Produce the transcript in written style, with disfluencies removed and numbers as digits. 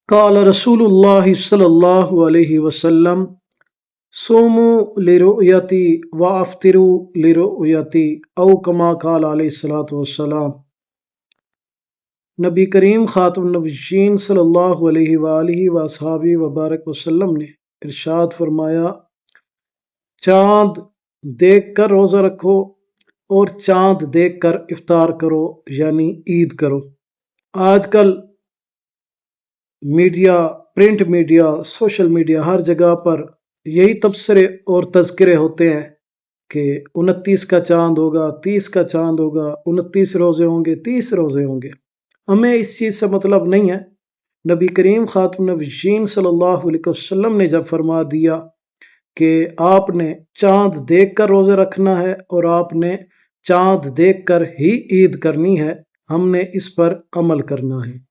قال رسول اللہ صلی اللہ علیہ وسلم صوموا لرؤیتی وافطروا لرؤیتی او کما قال علیہ الصلوۃ والسلام۔ نبی کریم خاتم النبیین صلی اللہ علیہ وآلہ وصحابہ وبارک وسلم نے ارشاد فرمایا، چاند دیکھ کر روزہ رکھو اور چاند دیکھ کر افطار کرو، یعنی عید کرو۔ آج کل media, print media, social media, ہر جگہ پر یہی تبصرے اور تذکرے ہوتے ہیں کہ 29 کا چاند ہوگا، 30 کا چاند ہوگا، 29 روزے ہوں گے، 30 روزے ہوں گے۔ ہمیں اس چیز سے مطلب نہیں ہے۔ نبی کریم خاتم النبیین صلی اللہ علیہ وسلم نے جب فرما دیا کہ آپ نے چاند دیکھ کر روزے رکھنا ہے اور آپ نے چاند دیکھ کر ہی عید کرنی ہے، ہم نے اس پر عمل کرنا ہے۔